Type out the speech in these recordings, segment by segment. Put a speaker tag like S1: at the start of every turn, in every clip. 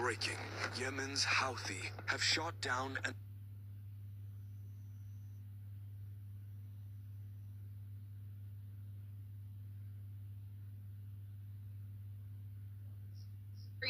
S1: Breaking. Yemen's Houthi have shot down an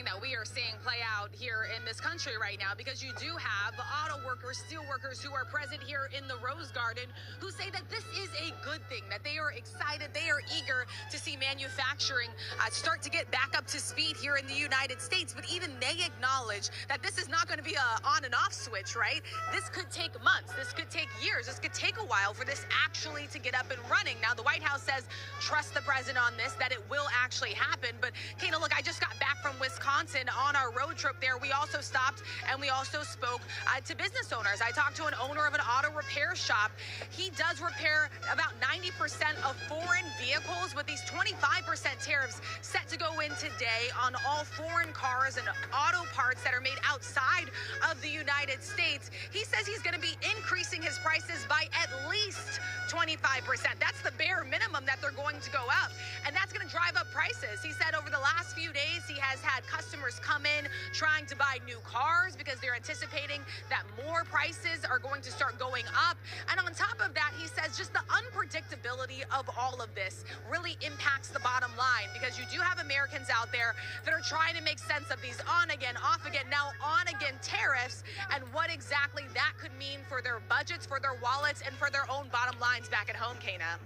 S2: that we are seeing play out here in this country right now, because you do have auto workers, steel workers who are present here in the Rose Garden who say that this is a good thing, that they are excited, they are eager to see manufacturing start to get back up to speed here in the United States. But even they acknowledge that this is not going to be a on and off switch, right? This could take months, this could take years, this could take a while for this actually to get up and running. Now, the White House says trust the president on this, that it will actually happen. But Kana, look, I just got back from Wisconsin on our road trip there. We also stopped and we also spoke to business owners. I talked to an owner of an auto repair shop. He does repair about 90% of foreign vehicles, with these 25% tariffs set to go in today on all foreign cars and auto parts that are made outside of the United States. He says he's going to be increasing his prices by at least 25%. That's the bare minimum that they're going to go up, and that's going to drive up prices. He said over the last few days he has had customers come in trying to buy new cars because they're anticipating that more prices are going to start going up. And on top of that, he says just the unpredictability of all of this really impacts the bottom line, because you do have Americans out there that are trying to make sense of these on again, off again, now on again tariffs, and what exactly that could mean for their budgets, for their wallets, and for their own bottom lines back at home, Kana.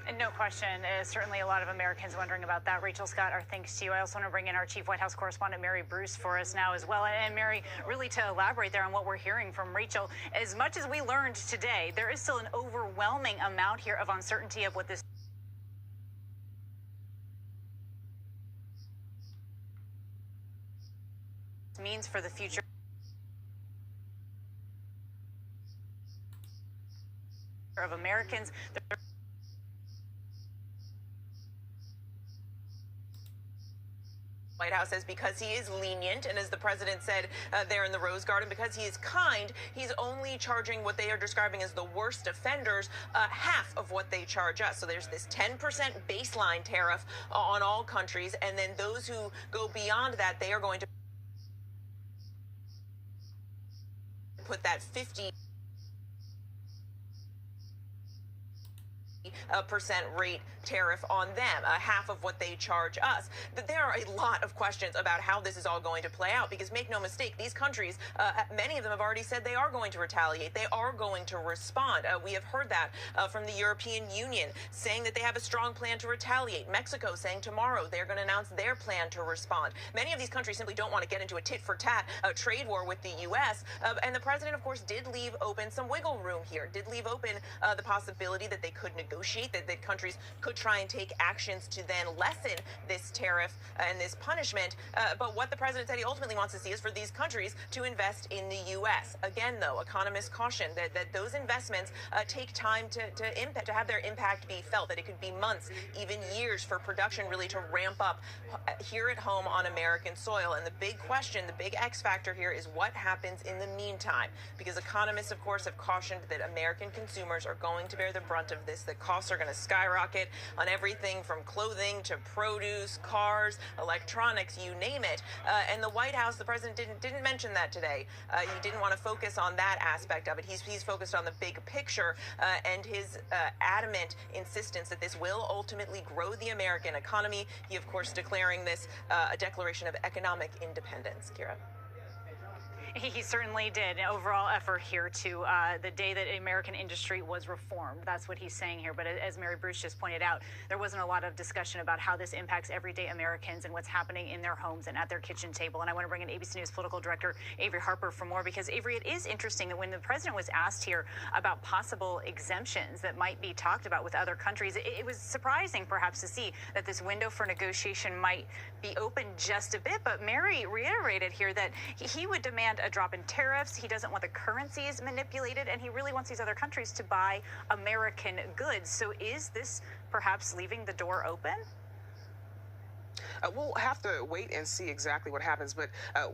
S3: And no question, certainly a lot of Americans wondering about that. Rachel Scott, our thanks to you. I also want to bring in our chief White House correspondent, Mary Bruce, for us now as well. And Mary, really to elaborate there on what we're hearing from Rachel, as much as we learned today, there is still an overwhelming amount here of uncertainty of what this means for the future of Americans.
S4: White House says because he is lenient, and as the president said there in the Rose Garden, because he is kind, he's only charging what they are describing as the worst offenders half of what they charge us. So there's this 10% baseline tariff on all countries, and then those who go beyond that, they are going to put that 50% rate tariff on them, half of what they charge us. But there are a lot of questions about how this is all going to play out, because make no mistake, these countries, many of them have already said they are going to retaliate. They are going to respond. We have heard that from the European Union, saying that they have a strong plan to retaliate. Mexico saying tomorrow they're going to announce their plan to respond. Many of these countries simply don't want to get into a tit-for-tat trade war with the U.S. And the president, of course, did leave open some wiggle room here, did leave open the possibility that they could negotiate, that countries could try and take actions to then lessen this tariff and this punishment. But what the president said he ultimately wants to see is for these countries to invest in the U.S. Again, though, economists caution that those investments take time to have their impact be felt, that it could be months, even years for production really to ramp up here at home on American soil. And the big question, the big X factor here is what happens in the meantime, because economists, of course, have cautioned that American consumers are going to bear the brunt of this, that costs are going to skyrocket on everything from clothing to produce, cars, electronics, you name it. And the White House, the president didn't mention that today. He didn't want to focus on that aspect of it. He's focused on the big picture and his adamant insistence that this will ultimately grow the American economy. He, of course, declaring this a declaration of economic independence. Kira.
S3: He certainly did. An overall effort here to the day that American industry was reformed. That's what he's saying here. But as Mary Bruce just pointed out, there wasn't a lot of discussion about how this impacts everyday Americans and what's happening in their homes and at their kitchen table. And I want to bring in ABC News political director Avery Harper for more, because Avery, it is interesting that when the president was asked here about possible exemptions that might be talked about with other countries, it was surprising perhaps to see that this window for negotiation might be open just a bit. But Mary reiterated here that he would demand a drop in tariffs. He doesn't want the currencies manipulated, and he really wants these other countries to buy American goods. So is this perhaps leaving the door open?
S5: We'll have to wait and see exactly what happens, but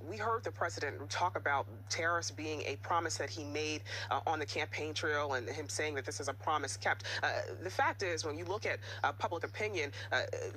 S5: we heard the president talk about tariffs being a promise that he made on the campaign trail, and him saying that this is a promise kept. The fact is, when you look at public opinion,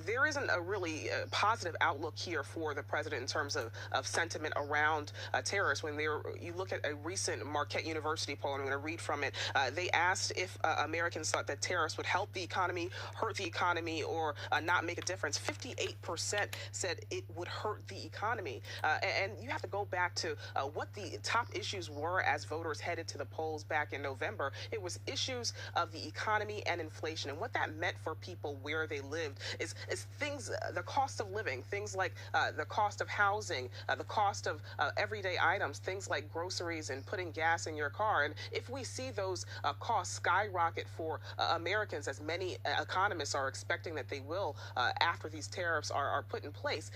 S5: there isn't a really positive outlook here for the president in terms of sentiment around tariffs. When you look at a recent Marquette University poll, and I'm going to read from it, they asked if Americans thought that tariffs would help the economy, hurt the economy, or not make a difference. 58% said it would hurt the economy. And you have to go back to what the top issues were as voters headed to the polls back in November. It was issues of the economy and inflation. And what that meant for people where they lived is things, the cost of living, things like the cost of housing, the cost of everyday items, things like groceries and putting gas in your car. And if we see those costs skyrocket for Americans, as many economists are expecting that they will after these tariffs are put in place,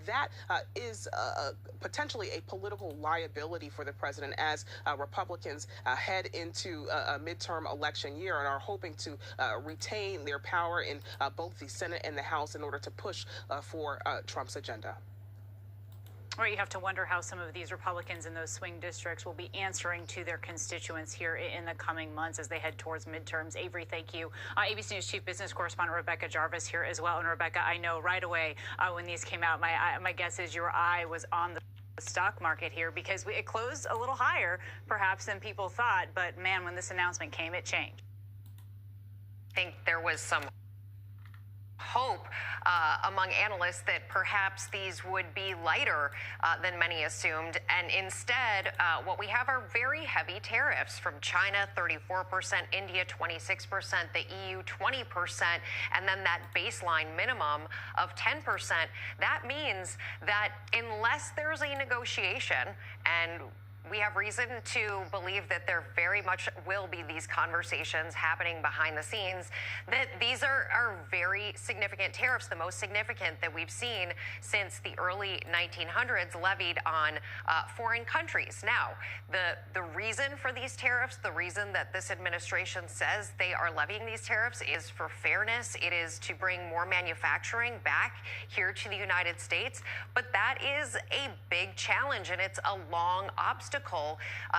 S5: that is potentially a political liability for the president as Republicans head into a midterm election year and are hoping to retain their power in both the Senate and the House in order to push for Trump's agenda.
S3: Right, you have to wonder how some of these Republicans in those swing districts will be answering to their constituents here in the coming months as they head towards midterms. Avery, thank you. ABC News Chief Business Correspondent Rebecca Jarvis here as well. And Rebecca, I know right away when these came out, my guess is your eye was on the stock market here because it closed a little higher perhaps than people thought. But man, when this announcement came, it changed.
S6: I think there was some hope among analysts that perhaps these would be lighter than many assumed. And instead, what we have are very heavy tariffs from China, 34%, India, 26%, the EU, 20%, and then that baseline minimum of 10%. That means that unless there's a negotiation, and we have reason to believe that there very much will be these conversations happening behind the scenes, that these are very significant tariffs, the most significant that we've seen since the early 1900s levied on foreign countries. Now, the reason for these tariffs, the reason that this administration says they are levying these tariffs is for fairness. It is to bring more manufacturing back here to the United States. But that is a big challenge, and it's a long obstacle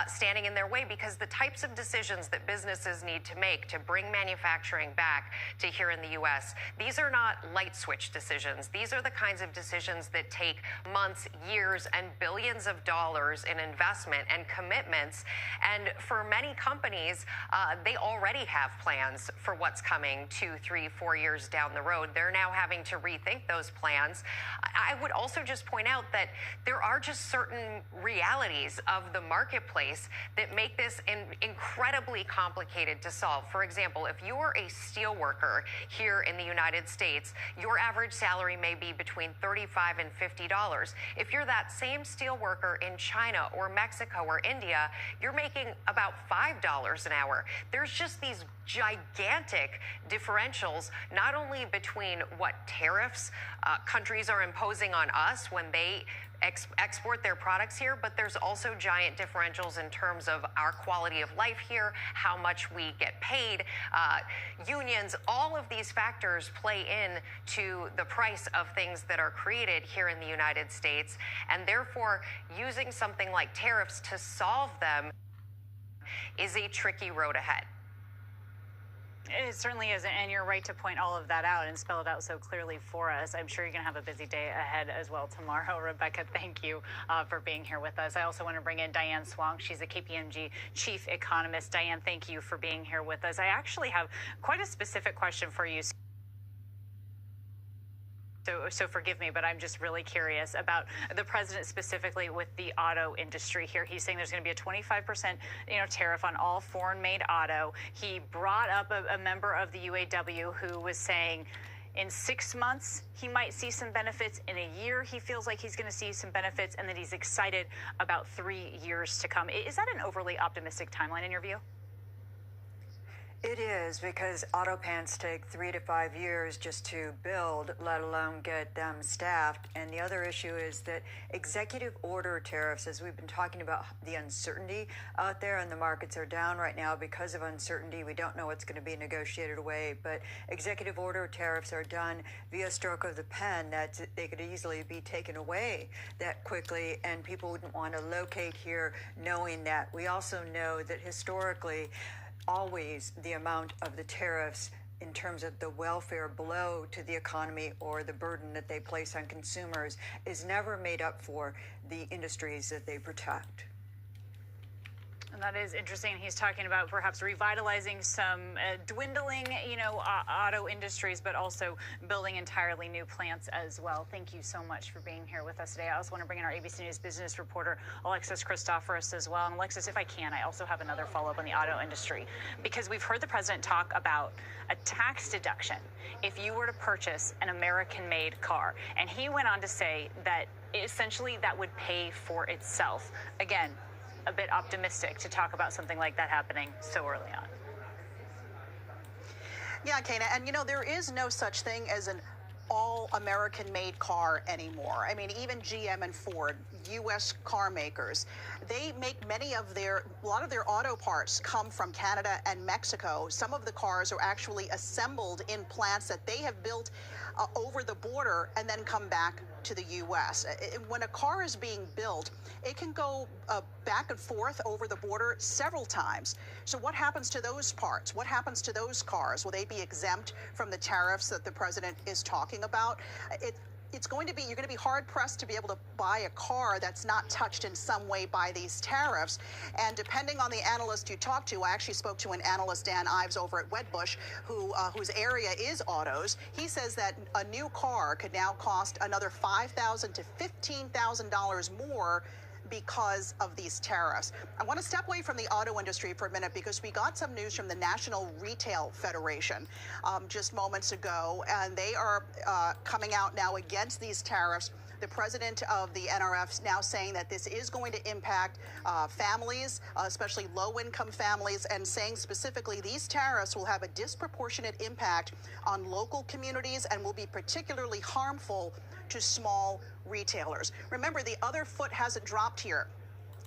S6: standing in their way because the types of decisions that businesses need to make to bring manufacturing back to here in the U.S., these are not light switch decisions. These are the kinds of decisions that take months, years, and billions of dollars in investment and commitments. And for many companies, they already have plans for what's coming 2, 3, 4 years down the road. They're now having to rethink those plans. I would also just point out that there are just certain realities of the marketplace that make this incredibly complicated to solve. For example, if you're a steel worker here in the United States, your average salary may be between $35 and $50. If you're that same steel worker in China or Mexico or India, you're making about $5 an hour. There's just these gigantic differentials, not only between what tariffs countries are imposing on us when they export their products here, but there's also giant differentials in terms of our quality of life here, how much we get paid, unions. All of these factors play in to the price of things that are created here in the United States, and therefore using something like tariffs to solve them is a tricky road ahead.
S3: It certainly is, and you're right to point all of that out and spell it out so clearly for us. I'm sure you're going to have a busy day ahead as well tomorrow. Rebecca, thank you for being here with us. I also want to bring in Diane Swang. She's a KPMG chief economist. Diane, thank you for being here with us. I actually have quite a specific question for you. So forgive me, but I'm just really curious about the president specifically with the auto industry here. He's saying there's going to be a 25% tariff on all foreign-made auto. He brought up a member of the UAW who was saying in 6 months he might see some benefits. In a year he feels like he's going to see some benefits, and that he's excited about 3 years to come. Is that an overly optimistic timeline in your view?
S7: It is, because auto plants take 3 to 5 years just to build, let alone get them staffed. And the other issue is that executive order tariffs, as we've been talking about the uncertainty out there, and the markets are down right now because of uncertainty. We don't know what's going to be negotiated away, but executive order tariffs are done via stroke of the pen, that they could easily be taken away that quickly, and people wouldn't want to locate here knowing that. We also know that historically, always the amount of the tariffs in terms of the welfare blow to the economy or the burden that they place on consumers is never made up for the industries that they protect.
S3: And that is interesting. He's talking about perhaps revitalizing some dwindling, auto industries, but also building entirely new plants as well. Thank you so much for being here with us today. I also want to bring in our ABC News business reporter, Alexis Christoforous, as well. And Alexis, if I can, I also have another follow-up on the auto industry, because we've heard the president talk about a tax deduction if you were to purchase an American-made car. And he went on to say that essentially that would pay for itself. Again, a bit optimistic to talk about something like that happening so early on.
S8: Yeah, Kana, and there is no such thing as an all-American-made car anymore. I mean, even GM and Ford, U.S. car makers, they make a lot of their auto parts come from Canada and Mexico. Some of the cars are actually assembled in plants that they have built over the border and then come back to the U.S. When a car is being built, it can go back and forth over the border several times. So what happens to those parts? What happens to those cars? Will they be exempt from the tariffs that the president is talking about? You're going to be hard pressed to be able to buy a car that's not touched in some way by these tariffs. And depending on the analyst you talk to, I actually spoke to an analyst, Dan Ives, over at Wedbush, whose area is autos. He says that a new car could now cost another $5,000 to $15,000 more because of these tariffs. I want to step away from the auto industry for a minute, because we got some news from the National Retail Federation just moments ago, and they are coming out now against these tariffs. The president of the NRF now saying that this is going to impact families, especially low-income families, and saying specifically these tariffs will have a disproportionate impact on local communities and will be particularly harmful to small retailers. Remember, the other foot hasn't dropped here,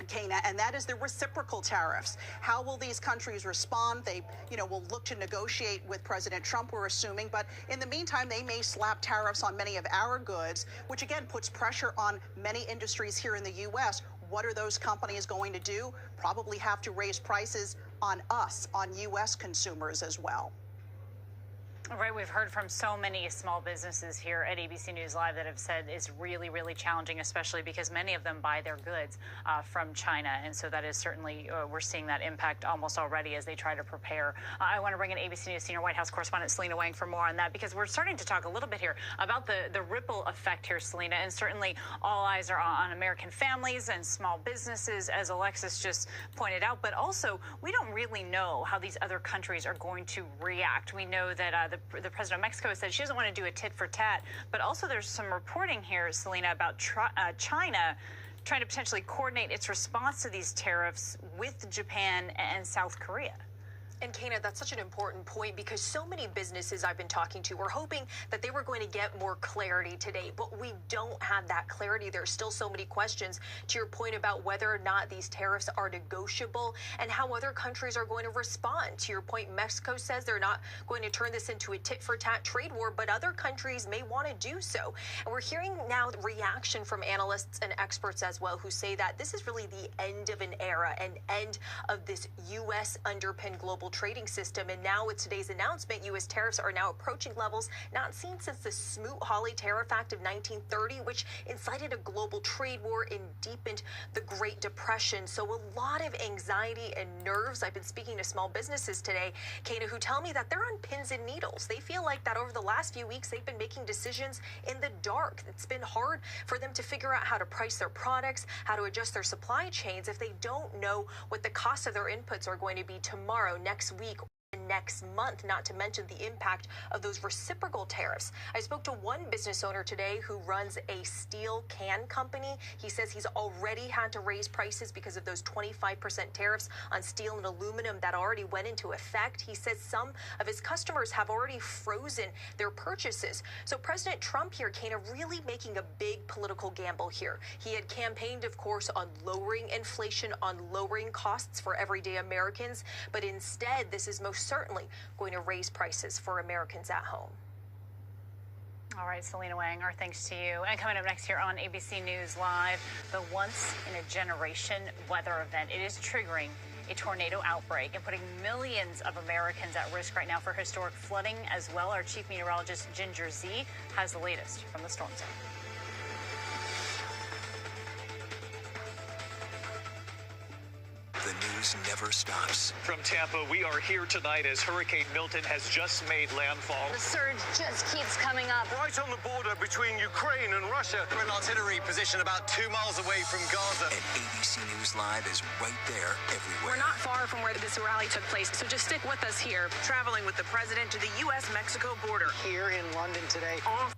S8: Kana, and that is the reciprocal tariffs. How will these countries respond? They, will look to negotiate with President Trump, we're assuming, but in the meantime, they may slap tariffs on many of our goods, which again puts pressure on many industries here in the U.S. What are those companies going to do? Probably have to raise prices on us, on U.S. consumers as well.
S3: Right, we've heard from so many small businesses here at ABC News Live that have said it's really, really challenging, especially because many of them buy their goods from China. And so that is certainly, we're seeing that impact almost already as they try to prepare. I want to bring in ABC News senior White House correspondent Selena Wang for more on that, because we're starting to talk a little bit here about the ripple effect here, Selena. And certainly all eyes are on American families and small businesses, as Alexis just pointed out. But also, we don't really know how these other countries are going to react. We know that the president of Mexico said she doesn't want to do a tit for tat, but also there's some reporting here, Selena, about China trying to potentially coordinate its response to these tariffs with Japan and South Korea.
S9: And Kana, that's such an important point, because so many businesses I've been talking to were hoping that they were going to get more clarity today, but we don't have that clarity. There's still so many questions, to your point about whether or not these tariffs are negotiable and how other countries are going to respond. To your point, Mexico says they're not going to turn this into a tit-for-tat trade war, but other countries may want to do so. And we're hearing now the reaction from analysts and experts as well, who say that this is really the end of an era, an end of this U.S. underpinned global trading system. And now with today's announcement, U.S. tariffs are now approaching levels not seen since the Smoot-Hawley Tariff Act of 1930, which incited a global trade war and deepened the Great Depression. So a lot of anxiety and nerves. I've been speaking to small businesses today, Kana, who tell me that they're on pins and needles. They feel like that over the last few weeks, they've been making decisions in the dark. It's been hard for them to figure out how to price their products, how to adjust their supply chains if they don't know what the cost of their inputs are going to be tomorrow, next week, next month, not to mention the impact of those reciprocal tariffs. I spoke to one business owner today who runs a steel can company. He says he's already had to raise prices because of those 25% tariffs on steel and aluminum that already went into effect. He says some of his customers have already frozen their purchases. So President Trump here, Kana, really making a big political gamble here. He had campaigned, of course, on lowering inflation, on lowering costs for everyday Americans, but instead, this is most certainly going to raise prices for Americans at home.
S3: All right, Selena Wang, our thanks to you. And coming up next here on ABC News Live, the once-in-a-generation weather event. It is triggering a tornado outbreak and putting millions of Americans at risk right now for historic flooding as well. Our chief meteorologist, Ginger Z, has the latest from the storm zone.
S1: The news never stops.
S10: From Tampa, we are here tonight as Hurricane Milton has just made landfall.
S11: The surge just keeps coming up.
S12: Right on the border between Ukraine and Russia.
S13: We're in artillery position about 2 miles away from Gaza.
S1: And ABC News Live is right there everywhere.
S2: We're not far from where this rally took place, so just stick with us here.
S4: Traveling with the president to the U.S.-Mexico border.
S13: Here in London today.
S2: All